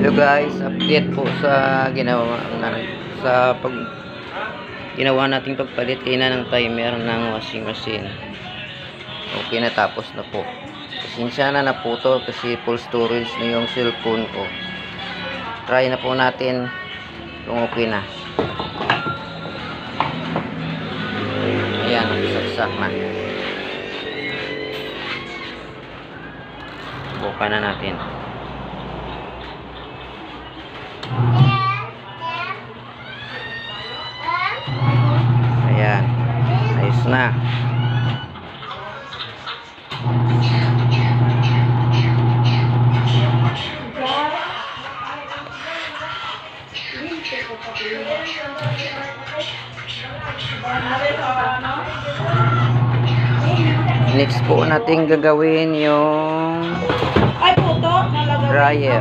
Hello guys, update po sa ginawa nating pagpalit kina ng timer ng washing machine. Okay na, tapos na po. Pasensya na naputol kasi full storage na yung cellphone ko. Try na po natin kung okay na. Ayan, saksak na. Buka na natin. Ayan, ayos na. Next po natin gagawin yung dryer.